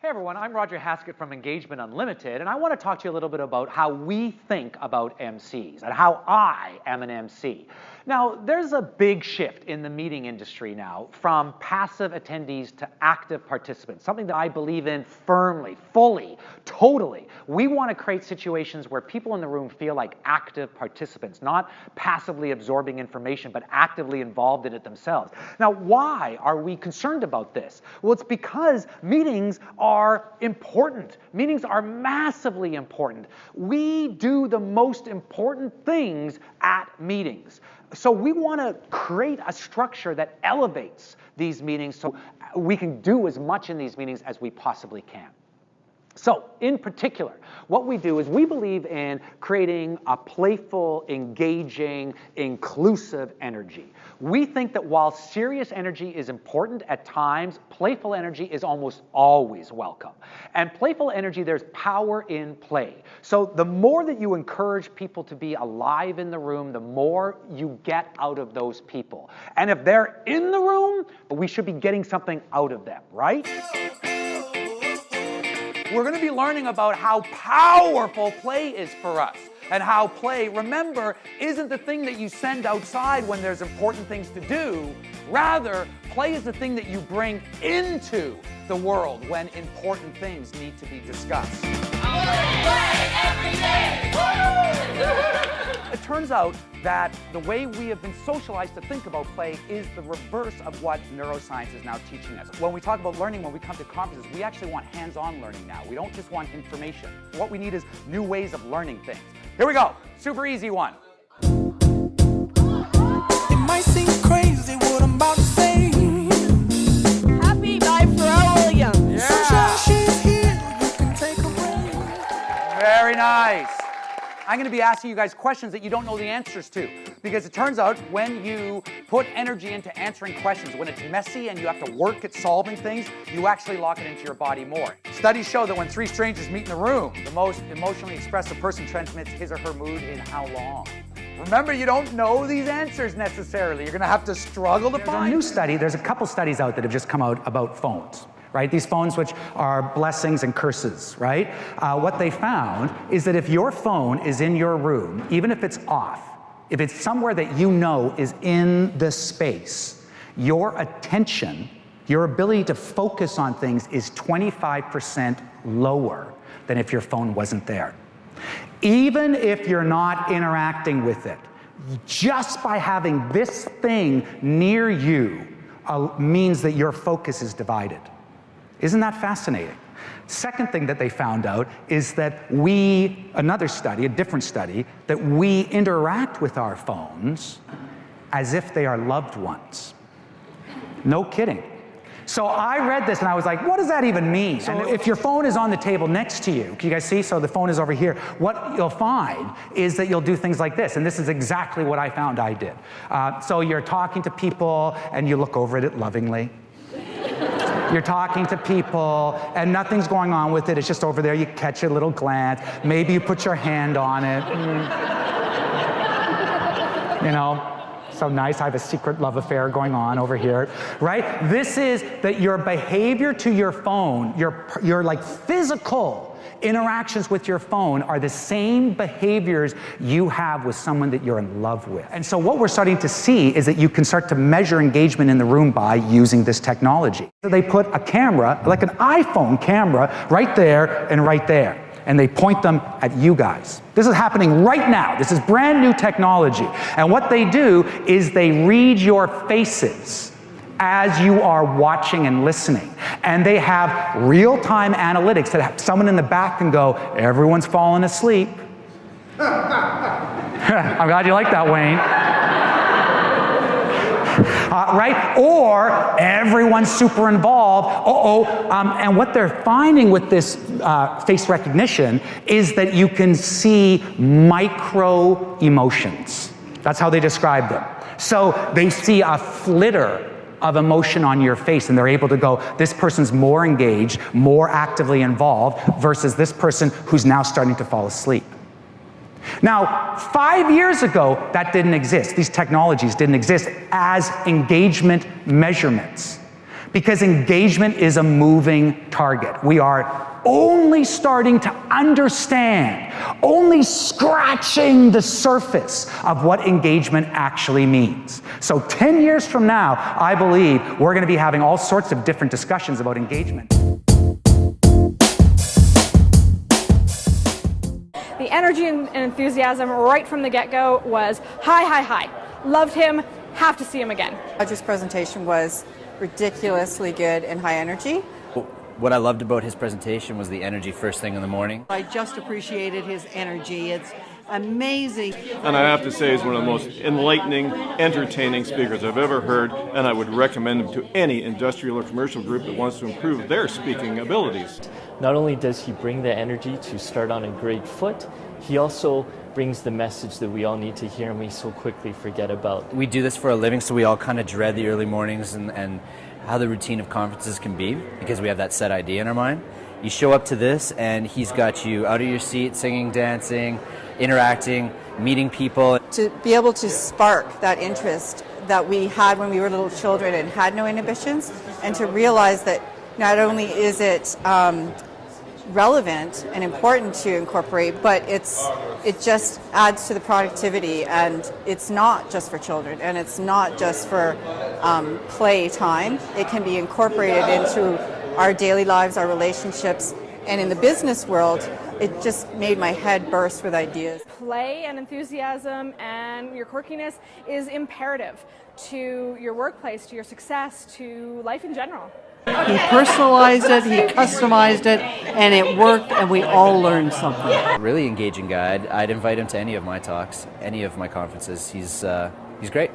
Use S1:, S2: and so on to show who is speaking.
S1: Hey everyone, I'm Roger Haskett from Engagement Unlimited, and I want to talk to you a little bit about how we think about MCs and how I am an MC. Now, there's a big shift in the meeting industry now from passive attendees to active participants, something that I believe in firmly, fully, totally. We want to create situations where people in the room feel like active participants, not passively absorbing information, but actively involved in it themselves. Now, why are we concerned about this? Well, it's because meetings are important. Meetings are massively important. We do the most important things at meetings. So we want to create a structure that elevates these meetings so we can do as much in these meetings as we possibly can. So, in particular, what we do is we believe in creating a playful, engaging, inclusive energy. We think that while serious energy is important at times, playful energy is almost always welcome. And playful energy, there's power in play. So the more that you encourage people to be alive in the room, the more you get out of those people. And if they're in the room, we should be getting something out of them, right? We're going to be learning about how powerful play is for us, and how play, remember, isn't the thing that you send outside when there's important things to do. Rather, play is the thing that you bring into the world when important things need to be discussed.
S2: Play every day!
S1: It turns out that the way we have been socialized to think about play is the reverse of what neuroscience is now teaching us. When we talk about learning, when we come to conferences, we actually want hands-on learning now. We don't just want information. What we need is new ways of learning things. Here we go. Super easy one.
S3: It might seem crazy what I'm about to say.
S2: Happy by Pharrell Williams.
S3: Sunshine, she's here. You can take a break.
S1: Very nice. I'm going to be asking you guys questions that you don't know the answers to, because it turns out when you put energy into answering questions, when it's messy and you have to work at solving things, you actually lock it into your body more. Studies show that when three strangers meet in a room, the most emotionally expressive person transmits his or her mood in how long? Remember, you don't know these answers necessarily. You're going to have to struggle to find.
S4: There's a new study, there's a couple studies out that have just come out about phones. Right? These phones which are blessings and curses, right? What they found is that if your phone is in your room, even if it's off, if it's somewhere that you know is in the space, your attention, your ability to focus on things is 25% lower than if your phone wasn't there. Even if you're not interacting with it, just by having this thing near you means that your focus is divided. Isn't that fascinating? Second thing that they found out is that another study, a different study, that we interact with our phones as if they are loved ones. No kidding. So I read this and I was like, what does that even mean? So if your phone is on the table next to you, can you guys see? So the phone is over here. What you'll find is that you'll do things like this, and this is exactly what I found I did. So you're talking to people and you look over at it lovingly. You're talking to people, and nothing's going on with it. It's just over there. You catch a little glance. Maybe you put your hand on it. You know, so nice. I have a secret love affair going on over here, right? This is that your behavior to your phone, your like physical interactions with your phone are the same behaviors you have with someone that you're in love with. And so what we're starting to see is that you can start to measure engagement in the room by using this technology. So they put a camera, like an iPhone camera, right there and right there. And they point them at you guys. This is happening right now. This is brand new technology. And what they do is they read your faces as you are watching and listening. And they have real-time analytics that someone in the back can go, everyone's falling asleep. I'm glad you like that, Wayne. Right? Or everyone's super involved. And what they're finding with this face recognition is that you can see micro emotions. That's how they describe them. So they see a flitter of emotion on your face, and they're able to go, this person's more engaged, more actively involved, versus this person who's now starting to fall asleep. Now, 5 years ago, that didn't exist. These technologies didn't exist as engagement measurements. because engagement is a moving target. We are only starting to understand, only scratching the surface of what engagement actually means. So 10 years from now, I believe we're going to be having all sorts of different discussions about engagement.
S5: The energy and enthusiasm right from the get-go was high. Loved him, have to see him again.
S6: Roger's presentation was ridiculously good and high energy.
S7: What I loved about his presentation was the energy first thing in the morning.
S8: I just appreciated his energy. It's amazing.
S9: And I have to say he's one of the most enlightening, entertaining speakers I've ever heard, and I would recommend him to any industrial or commercial group that wants to improve their speaking abilities.
S10: Not only does he bring the energy to start on a great foot, he also brings the message that we all need to hear and we so quickly forget about.
S7: We do this for a living, so we all kind of dread the early mornings and how the routine of conferences can be, because we have that set idea in our mind. You show up to this and he's got you out of your seat, singing, dancing, interacting, meeting people.
S6: To be able to spark that interest that we had when we were little children and had no inhibitions, and to realize that not only is it relevant and important to incorporate, but it just adds to the productivity, and it's not just for children and it's not just for play time. It can be incorporated into our daily lives, our relationships, and in the business world, it just made my head burst with ideas.
S5: Play and enthusiasm and your quirkiness is imperative to your workplace, to your success, to life in general.
S8: He personalized it, he customized it, and it worked, and we all learned something.
S7: Really engaging guy. I'd invite him to any of my talks, any of my conferences. He's great.